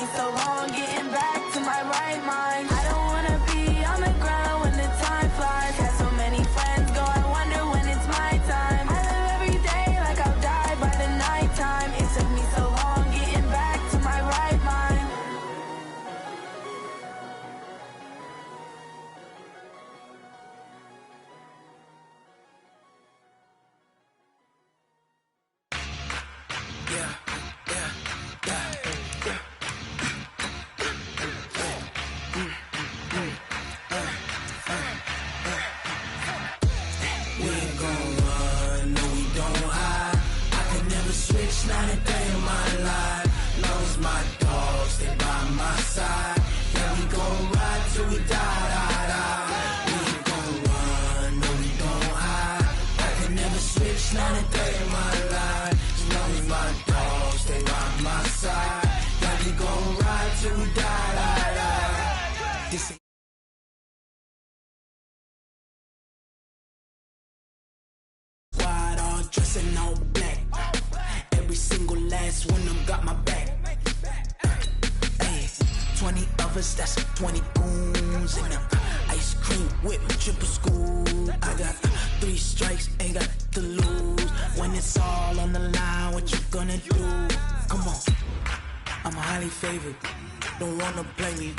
me so long getting back to my right mind. I don't wanna be on the ground when the time flies. Had so many friends go, I wonder when it's my time. I live every day like I'll die by the nighttime. It took me so long getting back to my right mind. Not a day in my life. Lost my dogs, they by my side. Yeah, we gon' ride till we die. We ain't gon' run, no, we don't hide. I can never switch, not a day in my life. As long as my dogs, they by my side. Yeah, we gon' ride till we die. This squad all dressing all black. Every single last one of them got my back. Hey, 20 of us, that's 20 goons in them. Ice cream whip, triple scoop. I got 3 strikes, ain't got to lose. When it's all on the line, what you gonna do? Come on, I'm highly favored. Don't wanna play me,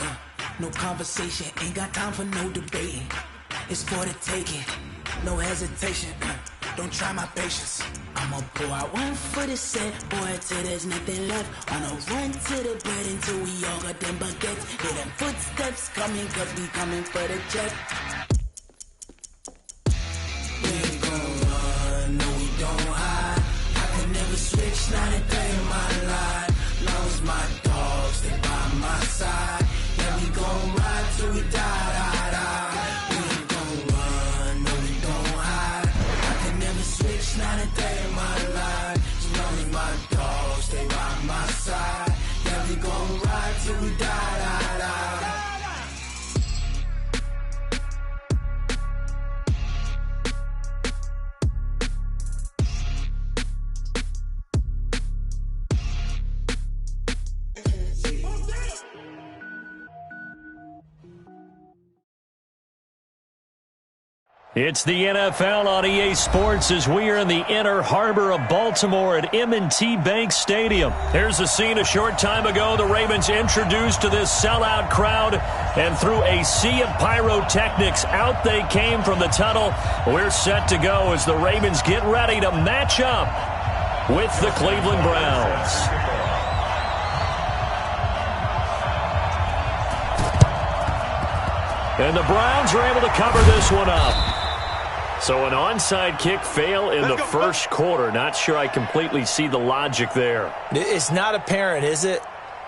no conversation, ain't got time for no debating. It's for the taking, no hesitation. Don't try my patience. I'ma pour out one for the set, boy, till there's nothing left. Wanna run to the bread until we all got them baguettes. Hear them footsteps coming, cause we coming for the check. We ain't gon' run, no, we don't hide. I can never switch, not a day in my life. Lost my dogs, they by my side. Yeah, we gon' ride till we die. We ain't gon' run, no, we don't hide. I can never switch, not a day in my life. As long as my dogs, they by my side. Yeah, we gon' ride till we die. It's the NFL on EA Sports as we are in the inner harbor of Baltimore at M&T Bank Stadium. Here's a scene a short time ago. The Ravens introduced to this sellout crowd, and through a sea of pyrotechnics, out they came from the tunnel. We're set to go as the Ravens get ready to match up with the Cleveland Browns. And the Browns are able to cover this one up. So an onside kick fail in the first quarter. Not sure I completely see the logic there. It's not apparent, is it?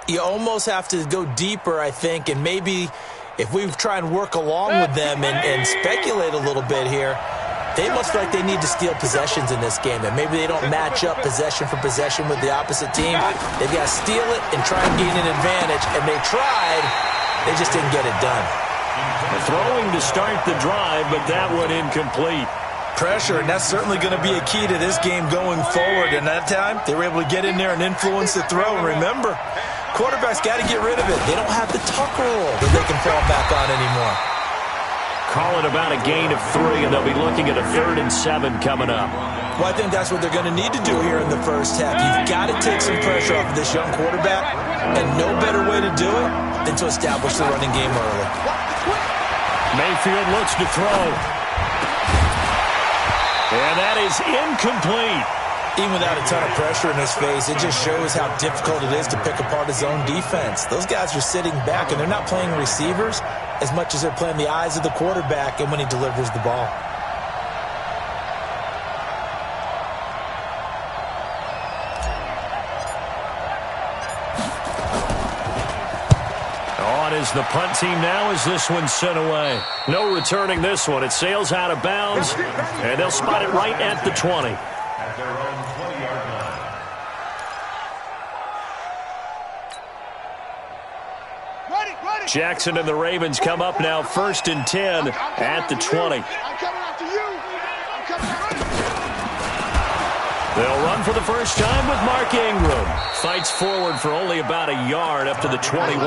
You almost have to go deeper, I think, and maybe if we try and work along with them and speculate a little bit here, they must feel like they need to steal possessions in this game, and maybe they don't match up possession for possession with the opposite team. They've got to steal it and try and gain an advantage, and they tried. They just didn't get it done. Throwing to start the drive, but that one incomplete. Pressure, and that's certainly going to be a key to this game going forward. And that time, they were able to get in there and influence the throw. And remember, quarterbacks got to get rid of it. They don't have the tuck roll that they can fall back on anymore. Call it about a gain of 3, and they'll be looking at a 3rd and 7 coming up. Well, I think that's what they're going to need to do here in the first half. You've got to take some pressure off of this young quarterback, and no better way to do it than to establish the running game early. Mayfield looks to throw. And that is incomplete. Even without a ton of pressure in his face, it just shows how difficult it is to pick apart his own defense. Those guys are sitting back, and they're not playing receivers as much as they're playing the eyes of the quarterback and when he delivers the ball. Is the punt team now as this one's sent away. No returning this one. It sails out of bounds, and they'll spot it right at the 20. Jackson and the Ravens come up now 1st and 10 at the 20. They'll run for the first time with Mark Ingram. Fights forward for only about a yard up to the 21.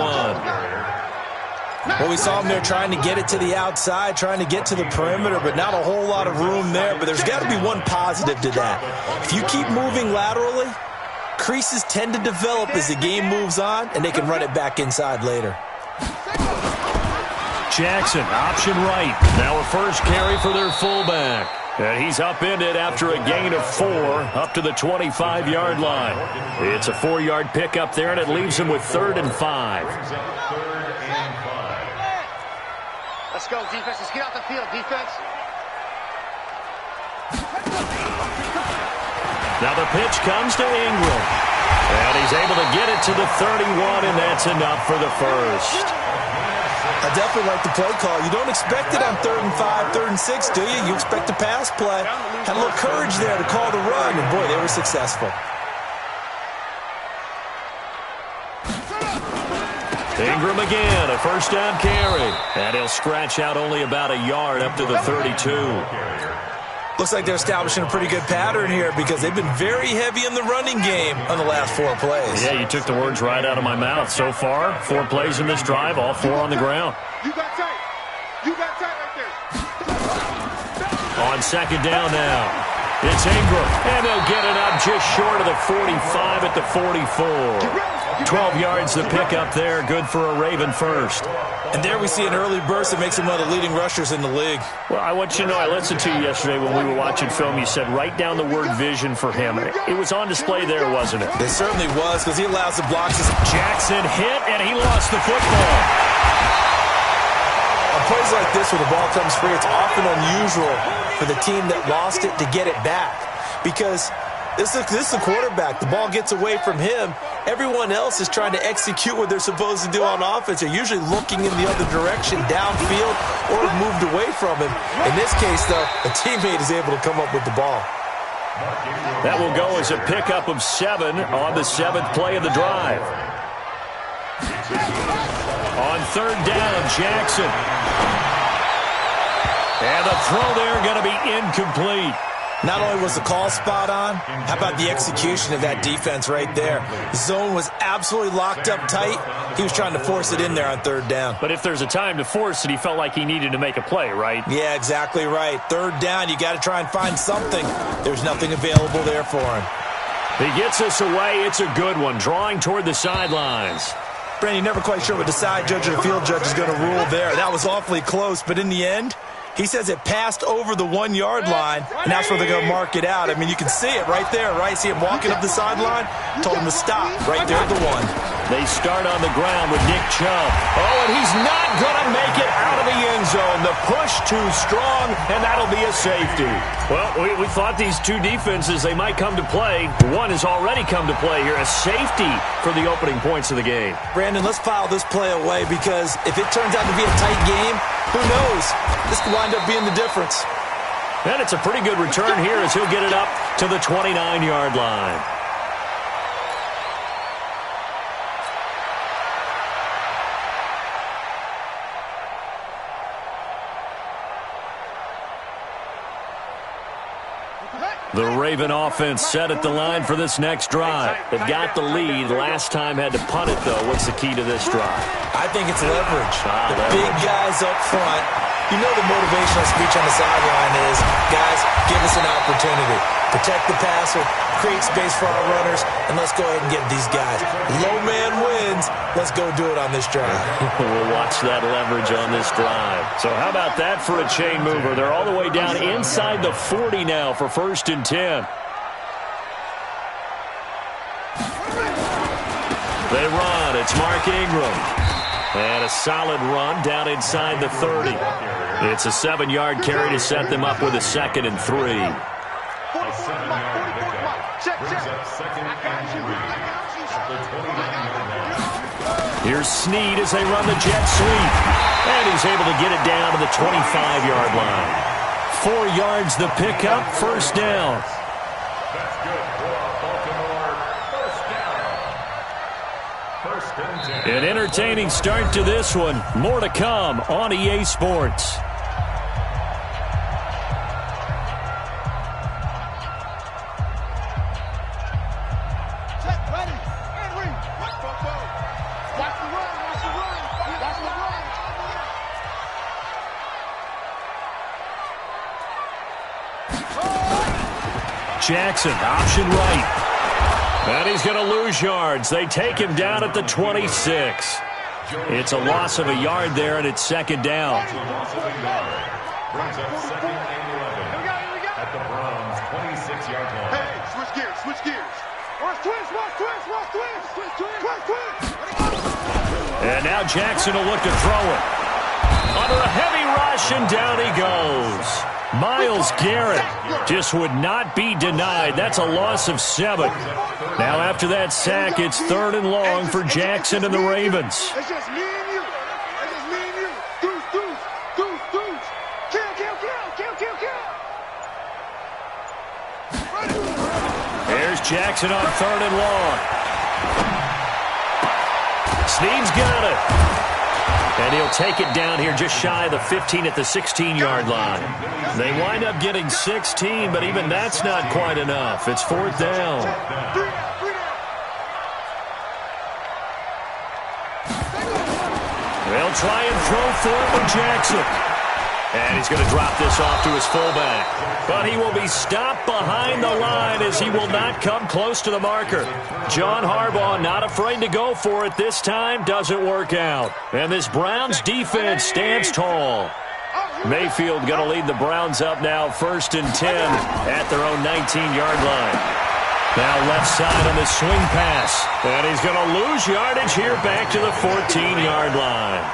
Well, we saw him there trying to get it to the outside, trying to get to the perimeter, but not a whole lot of room there. But there's got to be one positive to that. If you keep moving laterally, creases tend to develop as the game moves on, and they can run it back inside later. Jackson, option right. Now a first carry for their fullback. And he's upended after a gain of 4 up to the 25-yard line. It's a 4-yard pickup there, and it leaves him with 3rd and 5. Let's go, defense. Let's get out the field, defense. Now the pitch comes to Ingram. And he's able to get it to the 31, and that's enough for the first. I definitely like the play call. You don't expect it on 3rd and 5, 3rd and 6, do you? You expect a pass play. Had a little courage there to call the run, and boy, they were successful. Ingram again, a first down carry. And he'll scratch out only about a yard up to the 32. Looks like they're establishing a pretty good pattern here because they've been very heavy in the running game on the last 4 plays. Yeah, you took the words right out of my mouth. So far, 4 plays in this drive, all 4 on the ground. You got tight. You got tight right there. On second down now, it's Ingram. And they'll get it up just short of the 45 at the 44. 12 yards to pick up there. Good for a Raven first. And there we see an early burst that makes him one of the leading rushers in the league. Well, I want you to know, I listened to you yesterday when we were watching film. You said write down the word vision for him. It was on display there, wasn't it? It certainly was because he allows the blocks. Jackson hit, and he lost the football. On plays like this where the ball comes free, it's often unusual for the team that lost it to get it back because this is the quarterback. The ball gets away from him. Everyone else is trying to execute what they're supposed to do on offense. They're usually looking in the other direction, downfield, or moved away from him. In this case, though, a teammate is able to come up with the ball. That will go as a pickup of 7 on the 7th play of the drive. On 3rd down, Jackson. And the throw there going to be incomplete. Not only was the call spot on, how about the execution of that defense right there? The zone was absolutely locked up tight. He was trying to force it in there on 3rd down. But if there's a time to force it, he felt like he needed to make a play, right? Yeah, exactly right. 3rd down, you got to try and find something. There's nothing available there for him. He gets us away. It's a good one, drawing toward the sidelines. Brandon, you're never quite sure what the side judge or the field judge is going to rule there. That was awfully close, but in the end, he says it passed over the 1-yard line, and that's where they're going to mark it out. I mean, you can see it right there, right? See him walking up the sideline? Told him to stop right there at the 1. They start on the ground with Nick Chubb. Oh, and he's not going to make it out of the end zone. The push too strong, and that'll be a safety. Well, we thought these two defenses, they might come to play. One has already come to play here, a safety for the opening points of the game. Brandon, let's file this play away because if it turns out to be a tight game, who knows? This could wind up being the difference. And it's a pretty good return here as he'll get it up to the 29-yard line. The Raven offense set at the line for this next drive. They've got the lead. Last time had to punt it, though. What's the key to this drive? I think it's leverage. The leverage. Big guys up front. You know the motivational speech on the sideline is, guys, give us an opportunity. Protect the passer, create space for our runners, and let's go ahead and get these guys. Low man wins. Let's go do it on this drive. We'll watch that leverage on this drive. So how about that for a chain mover? They're all the way down inside the 40 now for 1st and 10. They run. It's Mark Ingram. And a solid run down inside the 30. It's a 7-yard carry to set them up with a 2nd and 3. Here's Snead as they run the jet sweep. And he's able to get it down to the 25-yard line. 4 yards the pickup, 1st down. An entertaining start to this one. More to come on EA Sports. Jackson, option right. And he's going to lose yards. They take him down at the 26. It's a loss of a yard there, and it's second down. Brings up second and 11 at the Browns' 26-yard line. Hey, switch gears. Watch twist. And now Jackson will look to throw it. Under a heavy rush, and down he goes. Myles Garrett just would not be denied. That's a loss of 7. Now after that sack, it's 3rd and long for Jackson and the Ravens. It's just me and you. Deuce. Kill. Here's Jackson on 3rd and long. Snead's got it. And he'll take it down here just shy of the 15 at the 16-yard line. They wind up getting 16, but even that's not quite enough. It's 4th down. They'll try and throw for it with Jackson. And he's going to drop this off to his fullback. But he will be stopped behind the line as he will not come close to the marker. John Harbaugh not afraid to go for it this time. Doesn't work out. And this Browns defense stands tall. Mayfield going to lead the Browns up now 1st and 10 at their own 19-yard line. Now left side on the swing pass. And he's going to lose yardage here back to the 14-yard line.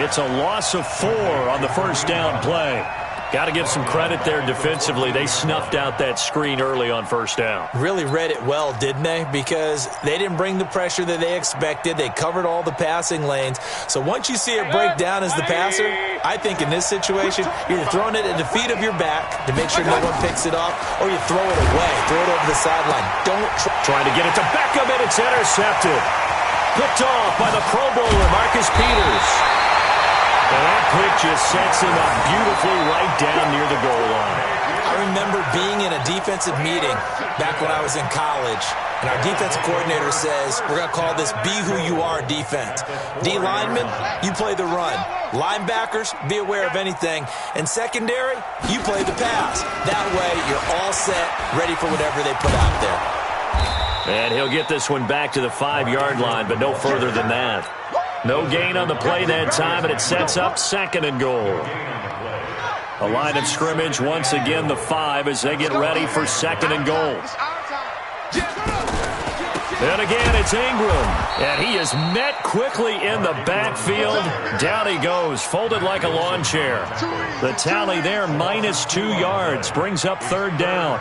It's a loss of 4 on the first down play. Got to give some credit there defensively. They snuffed out that screen early on first down. Really read it well, didn't they? Because they didn't bring the pressure that they expected. They covered all the passing lanes. So once you see it break down as the passer, I think in this situation, you're throwing it at the feet of your back to make sure no one picks it off, or you throw it away, throw it over the sideline. Don't try to get it to Beckham, and it's intercepted. Picked off by the Pro Bowler, Marcus Peters. And that pick just sets him up beautifully right down near the goal line. I remember being in a defensive meeting back when I was in college, and our defensive coordinator says, we're going to call this be who you are defense. D linemen, you play the run. Linebackers, be aware of anything. And secondary, you play the pass. That way, you're all set, ready for whatever they put out there. And he'll get this one back to the 5-yard line, but no further than that. No gain on the play that time, and it sets up 2nd and goal. A line of scrimmage, once again the 5 as they get ready for 2nd and goal. And again, it's Ingram. And he is met quickly in the backfield. Down he goes, folded like a lawn chair. The tally there, -2 yards, brings up 3rd down.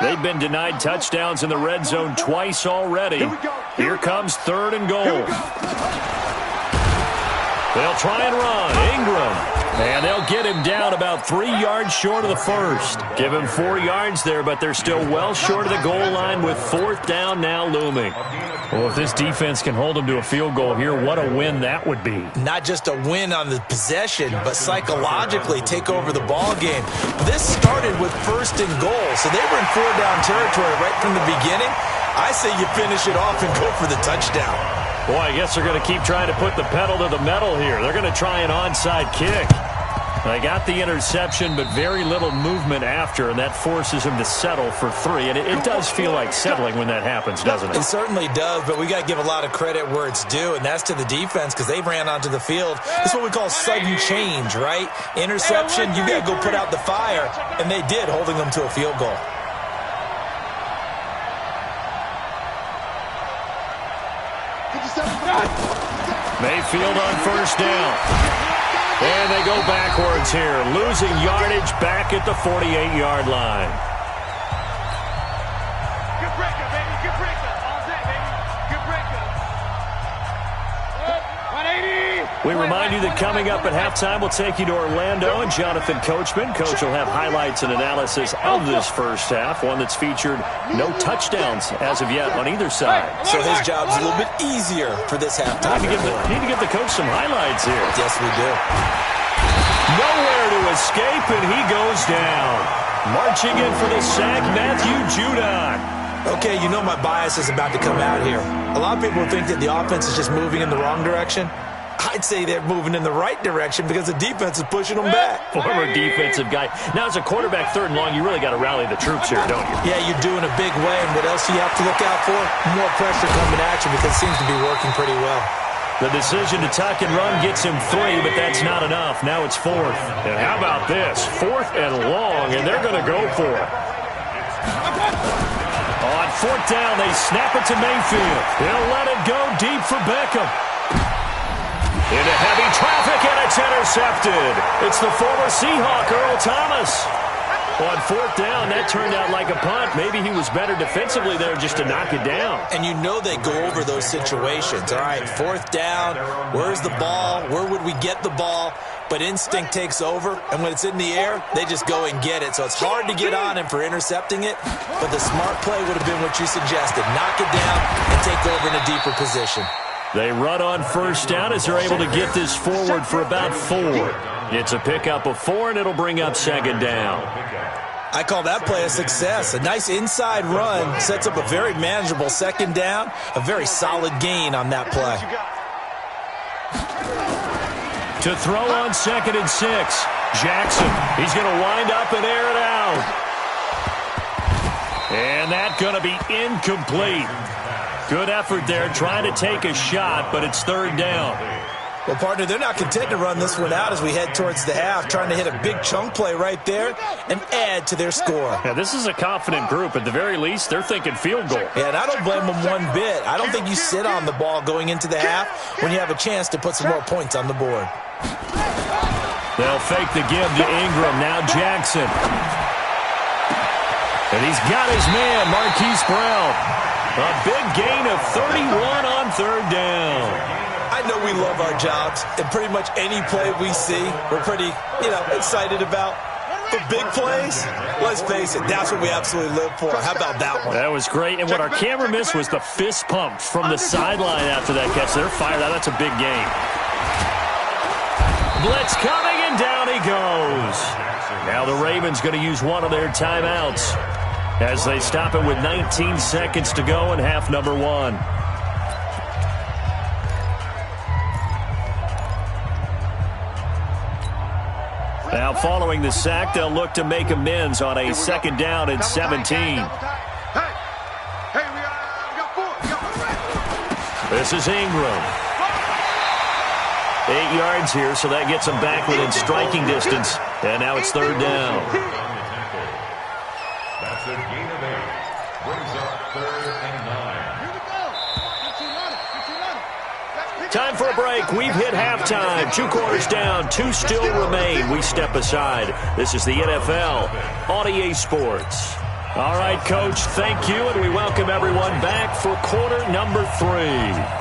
They've been denied touchdowns in the red zone twice already. Here comes 3rd and goal. They'll try and run. Ingram. And they'll get him down about 3 yards short of the first. Give him 4 yards there, but they're still well short of the goal line with 4th down now looming. Well, if this defense can hold them to a field goal here, what a win that would be. Not just a win on the possession, but psychologically take over the ball game. This started with 1st and goal, so they were in 4-down territory right from the beginning. I say you finish it off and go for the touchdown. Boy, I guess they're going to keep trying to put the pedal to the metal here. They're going to try an onside kick. They got the interception, but very little movement after, and that forces him to settle for 3. And it does feel like settling when that happens, doesn't it? It certainly does, but we got to give a lot of credit where it's due, and that's to the defense because they ran onto the field. It's what we call sudden change, right? Interception, you got to go put out the fire, and they did, holding them to a field goal. Mayfield on 1st down. And they go backwards here, losing yardage back at the 48-yard line. Good breaker, baby. Good breaker. All set, baby. Good breaker. 180. We remind you that coming up at halftime, we'll take you to Orlando and Jonathan Coachman. Coach will have highlights and analysis of this first half, one that's featured no touchdowns as of yet on either side. So his job's a little bit easier for this halftime. Need to give the coach some highlights here. Yes, we do. Nowhere to escape, and he goes down. Marching in for the sack, Matthew Judon. Okay, you know my bias is about to come out here. A lot of people think that the offense is just moving in the wrong direction. I'd say they're moving in the right direction because the defense is pushing them back. Former defensive guy. Now, as a quarterback, 3rd and long, you really got to rally the troops here, don't you? Yeah, you're doing a big way, and what else do you have to look out for? More pressure coming at you because it seems to be working pretty well. The decision to tuck and run gets him 3, but that's not enough. Now it's 4th. And how about this? 4th and long, and they're going to go for it. On 4th down, they snap it to Mayfield. He'll let it go deep for Beckham. Into heavy traffic, and it's intercepted. It's the former Seahawk, Earl Thomas. On 4th down, that turned out like a punt. Maybe he was better defensively there just to knock it down. And you know they go over those situations. All right, 4th down, where's the ball? Where would we get the ball? But instinct takes over, and when it's in the air, they just go and get it. So it's hard to get on him for intercepting it, but the smart play would have been what you suggested. Knock it down and take over in a deeper position. They run on 1st down as they're able to get this forward for about 4. It's a pickup of 4, and it'll bring up 2nd down. I call that play a success. A nice inside run sets up a very manageable 2nd down, a very solid gain on that play. To throw on 2nd and 6. Jackson, he's going to wind up and air it out. And that's going to be incomplete. Good effort there, trying to take a shot, but it's 3rd down. Well, partner, they're not content to run this one out as we head towards the half, trying to hit a big chunk play right there and add to their score. Yeah, this is a confident group. At the very least, they're thinking field goal. Yeah, and I don't blame them one bit. I don't think you sit on the ball going into the half when you have a chance to put some more points on the board. They'll fake the give to Ingram. Now Jackson. And he's got his man, Marquise Brown. A big gain of 31 on 3rd down. I know we love our jobs, and pretty much any play we see, we're pretty, excited about. For big plays, let's face it, that's what we absolutely live for. How about that one? That was great, and what our camera missed was the fist pump from the sideline after that catch. They're fired out. That's a big gain. Blitz coming, and down he goes. Now the Ravens going to use one of their timeouts as they stop it with 19 seconds to go in half number 1. Now following the sack, they'll look to make amends on a 2nd down and 17. This is Ingram. 8 yards here, so that gets him back within striking distance. And now it's 3rd down. That's a gain of 8. Brings up 3rd and 9. Time for a break. We've hit halftime. 2 quarters down. 2 still remain. We step aside. This is the NFL on EA Sports. All right, Coach, thank you, and we welcome everyone back for quarter number 3.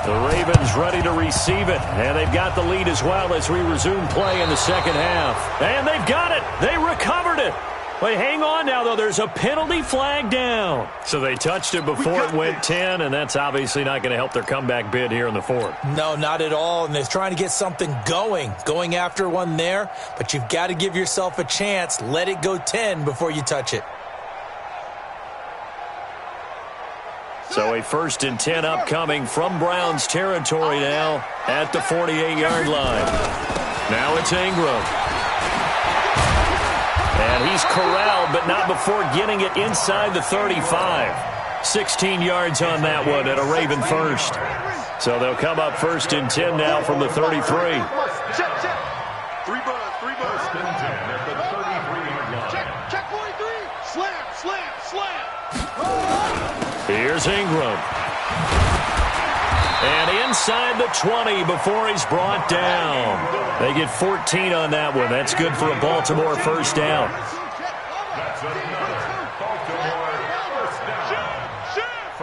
The Ravens ready to receive it, and they've got the lead as well as we resume play in the 2nd half. And they've got it. They recovered it. Wait, hang on now, though. There's a penalty flag down. So they touched it before it went 10, and that's obviously not going to help their comeback bid here in the 4th. No, not at all, and they're trying to get something going after one there, but you've got to give yourself a chance. Let it go 10 before you touch it. So a 1st and 10 upcoming from Browns territory now at the 48-yard line. Now it's Ingram. And he's corralled, but not before getting it inside the 35. 16 yards on that one at a Raven 1st. So they'll come up 1st and 10 now from the 33. Check. 3 buzz. 1st and 10 at the 33-yard line. Check 43. Slam. Here's Ingram. And inside the 20 before he's brought down. They get 14 on that one. That's good for a Baltimore 1st down. That's another Baltimore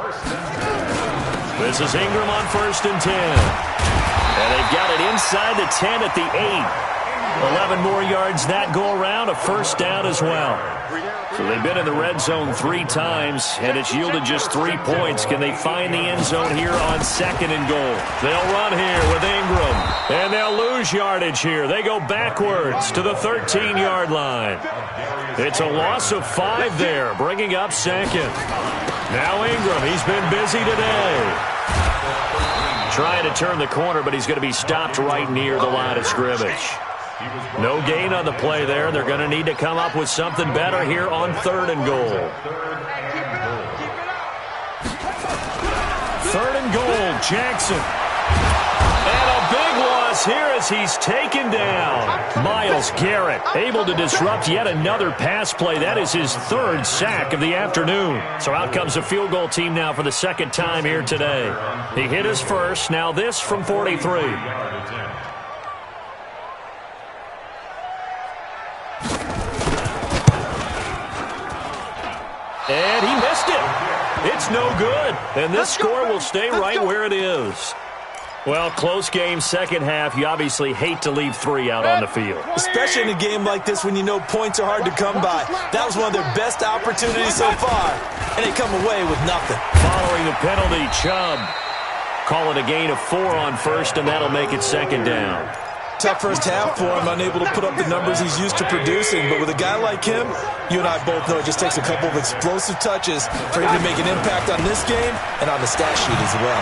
1st down. This is Ingram on 1st and 10. And they've got it inside the 10 at the 8. 11 more yards that go around, a 1st down as well. So they've been in the red zone 3 times, and it's yielded just 3 points. Can they find the end zone here on 2nd and goal? They'll run here with Ingram, and they'll lose yardage here. They go backwards to the 13-yard line. It's a loss of 5 there, bringing up 2nd. Now Ingram, he's been busy today. Trying to turn the corner, but he's going to be stopped right near the line of scrimmage. No gain on the play there. They're going to need to come up with something better here on 3rd and goal. 3rd and goal, Jackson. And a big loss here as he's taken down. Myles Garrett able to disrupt yet another pass play. That is his 3rd sack of the afternoon. So out comes a field goal team now for the 2nd time here today. He hit his first. Now this from 43. And he missed it. It's no good. And this score will stay right where it is. Well, close game, second half. You obviously hate to leave 3 out on the field. Especially in a game like this when you know points are hard to come by. That was one of their best opportunities so far, and they come away with nothing. Following the penalty, Chubb. Call it a gain of 4 on 1st, and that'll make it 2nd down. Tough first half for him, unable to put up the numbers he's used to producing. But with a guy like him, you and I both know it just takes a couple of explosive touches for him to make an impact on this game and on the stat sheet as well.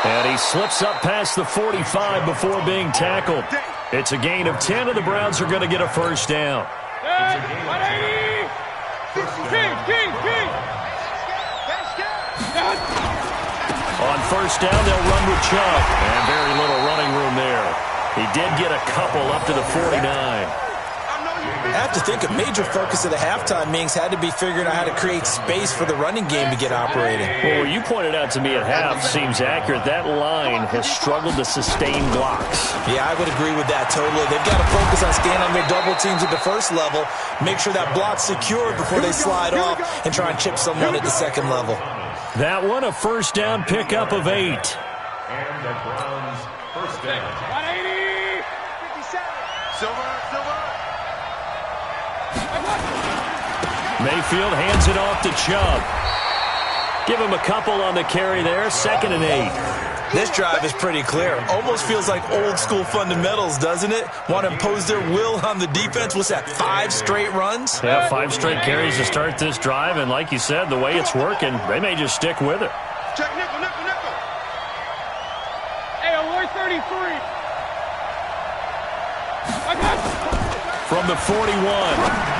And he slips up past the 45 before being tackled. It's a gain of 10, and the Browns are going to get a first down. On first down, they'll run with Chubb. And very little running room there. He did get a couple up to the 49. I have to think a major focus of the halftime meetings had to be figuring out how to create space for the running game to get operating. Well, what you pointed out to me at half seems accurate. That line has struggled to sustain blocks. Yeah, I would agree with that totally. They've got to focus on staying on their double teams at the first level, make sure that block's secure before they slide off, and try and chip someone at the second level. That one, a first down pickup of 8. And the Browns first down. 180. 57. Silver. Mayfield hands it off to Chubb. Give him a couple on the carry there. 2nd and 8. This drive is pretty clear. Almost feels like old school fundamentals, doesn't it? Want to impose their will on the defense. What's that, 5 straight runs? Yeah, 5 straight carries to start this drive. And like you said, the way it's working, they may just stick with it. Check nickel. Hey, alert 33. From the 41,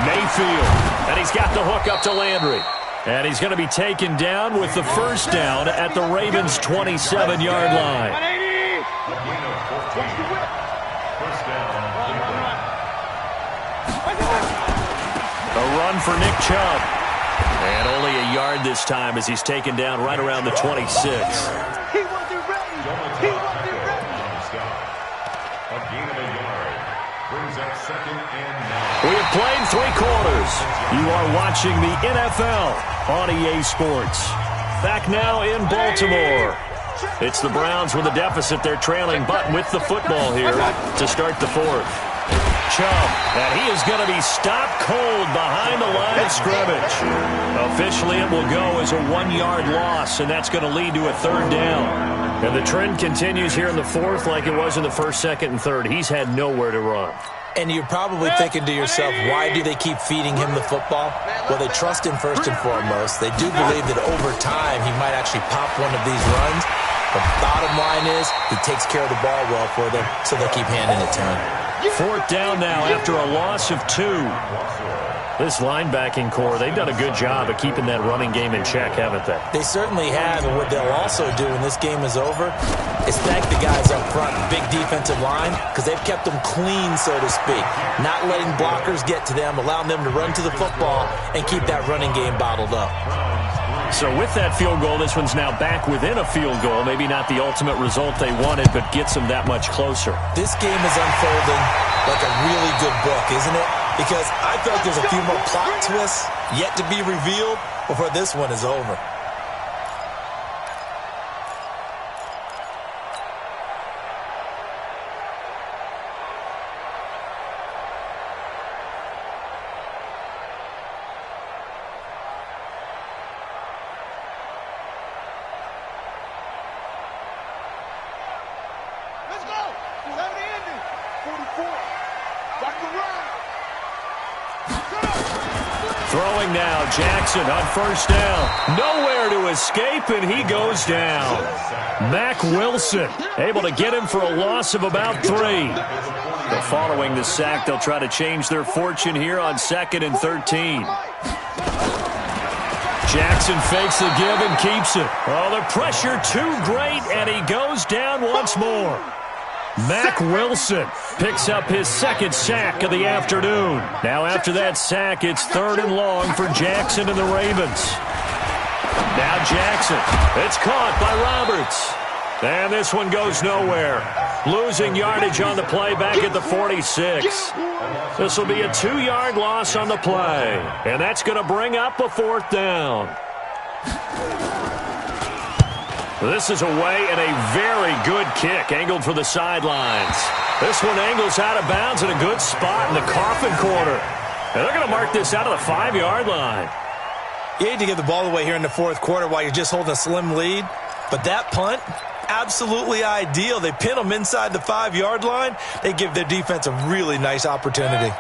Mayfield. And he's got the hook up to Landry. And he's going to be taken down with the first down at the Ravens' 27-yard line. 180. First down. A run for Nick Chubb. And only a yard this time as he's taken down right around the 26. He wasn't ready. A gain of a yard. Brings up 2nd and 9. We have played 3 quarters. You are watching the NFL on EA Sports. Back now in Baltimore. It's the Browns with a deficit. They're trailing, but with the football here to start the 4th. Chubb, and he is going to be stopped cold behind the line of scrimmage. Officially, it will go as a 1-yard loss, and that's going to lead to a 3rd down. And the trend continues here in the 4th like it was in the 1st, 2nd, and 3rd. He's had nowhere to run. And you're probably thinking to yourself, why do they keep feeding him the football? Well, they trust him first and foremost. They do believe that over time he might actually pop one of these runs. But bottom line is he takes care of the ball well for them, so they keep handing it to him. 4th down now after a loss of 2. This linebacking core, they've done a good job of keeping that running game in check, haven't they? They certainly have, and what they'll also do when this game is over is thank the guys up front, big defensive line, because they've kept them clean, so to speak. Not letting blockers get to them, allowing them to run to the football and keep that running game bottled up. So with that field goal, this one's now back within a field goal. Maybe not the ultimate result they wanted, but gets them that much closer. This game is unfolding like a really good book, isn't it? Because I feel like there's a few more plot twists yet to be revealed before this one is over. Let's go. 70 ending. 44. Back to run. Throwing now, Jackson on first down. Nowhere to escape, and he goes down. Mack Wilson able to get him for a loss of about 3. But following the sack, they'll try to change their fortune here on 2nd and 13. Jackson fakes the give and keeps it. Oh, the pressure too great, and he goes down once more. Mack Wilson picks up his 2nd sack of the afternoon. Now after that sack, it's 3rd and long for Jackson and the Ravens. Now Jackson. It's caught by Roberts. And this one goes nowhere. Losing yardage on the play back at the 46. This will be a 2-yard loss on the play. And that's going to bring up a 4th down. This is away and a very good kick angled for the sidelines. This one angles out of bounds in a good spot in the coffin corner. And they're going to mark this out of the 5-yard line. You hate to give the ball away here in the 4th quarter while you're just holding a slim lead. But that punt, absolutely ideal. They pin them inside the 5-yard line. They give their defense a really nice opportunity.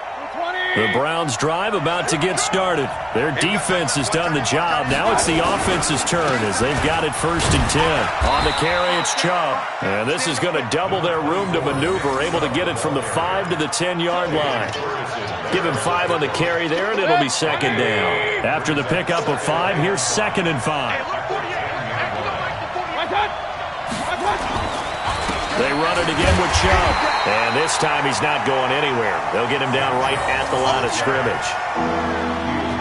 The Browns' drive about to get started. Their defense has done the job. Now it's the offense's turn as they've got it 1st and 10. On the carry, it's Chubb. And this is going to double their room to maneuver, able to get it from the 5 to the 10-yard line. Give him 5 on the carry there, and it'll be 2nd down. After the pickup of 5, here's 2nd and 5. They run it again with Chubb. And this time he's not going anywhere. They'll get him down right at the line of scrimmage.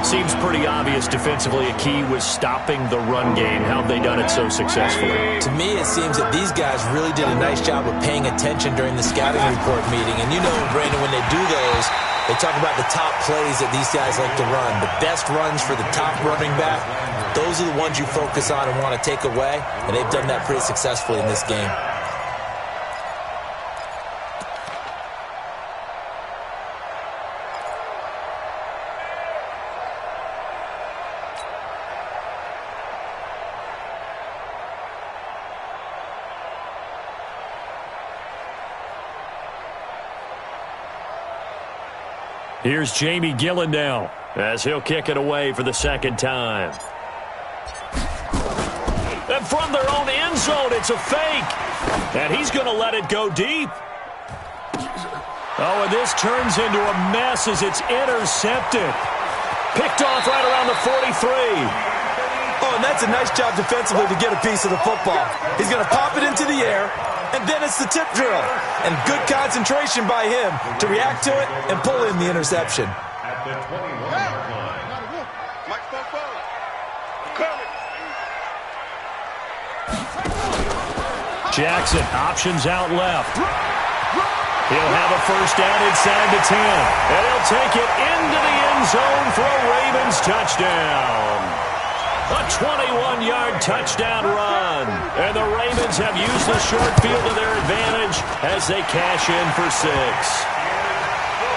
Seems pretty obvious defensively a key was stopping the run game. How have they done it so successfully? To me, it seems that these guys really did a nice job of paying attention during the scouting report meeting. And you know, Brandon, when they do those, they talk about the top plays that these guys like to run. The best runs for the top running back, those are the ones you focus on and want to take away. And they've done that pretty successfully in this game. Here's Jamie Gillen now as he'll kick it away for the 2nd time. And from their own end zone, it's a fake. And he's going to let it go deep. Oh, and this turns into a mess as it's intercepted. Picked off right around the 43. Oh, and that's a nice job defensively to get a piece of the football. He's going to pop it into the air, and then it's the tip drill. And good concentration by him to react to it and pull in the interception. At the 21-yard line. Jackson options out left. He'll have a 1st down inside the 10. And he'll take it into the end zone for a Ravens touchdown. A 21-yard touchdown run. And the Ravens have used the short field to their advantage as they cash in for 6.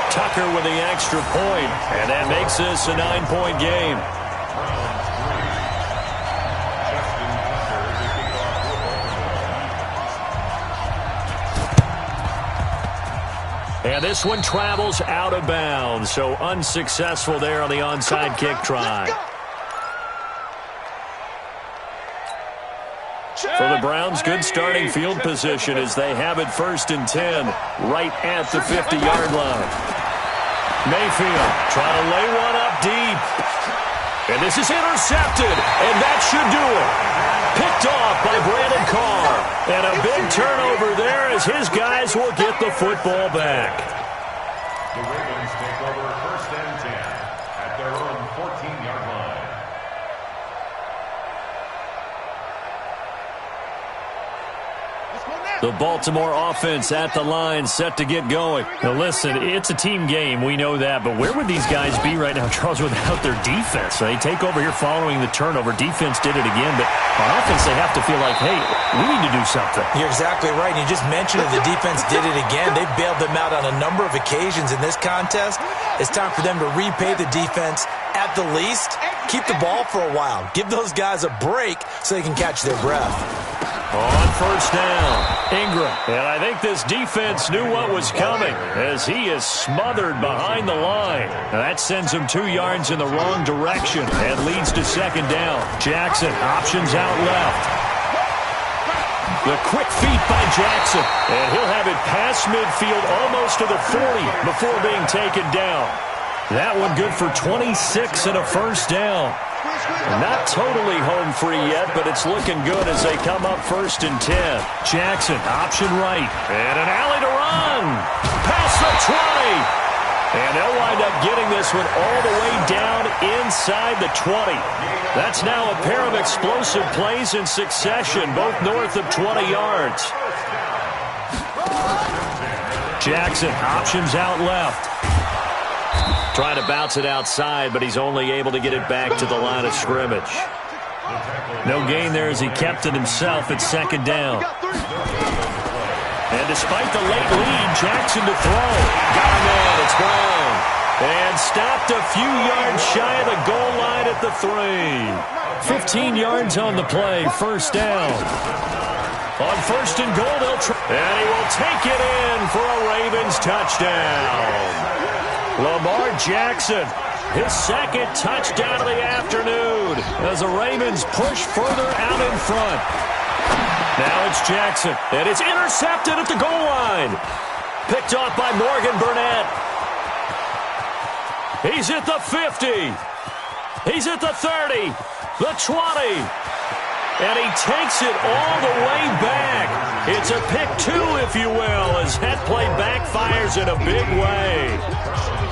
Tucker with the extra point, and that makes this a 9-point game. And this one travels out of bounds, so unsuccessful there on the onside kick try. For the Browns, good starting field position as they have it 1st and 10 right at the 50-yard line. Mayfield trying to lay one up deep. And this is intercepted, and that should do it. Picked off by Brandon Carr. And a big turnover there as his guys will get the football back. The Ravens take over 1st and 10 at their own 14-yard line. The Baltimore offense at the line, set to get going. Now listen, it's a team game, we know that, but where would these guys be right now, Charles, without their defense? They take over here following the turnover. Defense did it again, but on offense they have to feel like, hey, we need to do something. You're exactly right. You just mentioned that the defense did it again. They bailed them out on a number of occasions in this contest. It's time for them to repay the defense at the least. Keep the ball for a while. Give those guys a break so they can catch their breath. On first down, Ingram. And I think this defense knew what was coming as he is smothered behind the line. Now that sends him 2 yards in the wrong direction and leads to second down. Jackson options out left. The quick feet by Jackson. And he'll have it past midfield almost to the 40 before being taken down. That one good for 26 and a first down. Not totally home free yet, but it's looking good as they come up first and 10. Jackson, option right. And an alley to run. Past the 20. And they'll wind up getting this one all the way down inside the 20. That's now a pair of explosive plays in succession, both north of 20 yards. Jackson, options out left. Trying to bounce it outside, but he's only able to get it back to the line of scrimmage. No gain there as he kept it himself at second down. And despite the late lead, Jackson to throw. Got him in. It's Brown. And stopped a few yards shy of the goal line at the 3. 15 yards on the play. First down. On first and goal, they'll try. And he will take it in for a Ravens touchdown. Lamar Jackson, his second touchdown of the afternoon as the Ravens push further out in front. Now it's Jackson, and it's intercepted at the goal line. Picked off by Morgan Burnett. He's at the 50. He's at the 30, the 20. And he takes it all the way back. It's a pick 2, if you will, as that play backfires in a big way.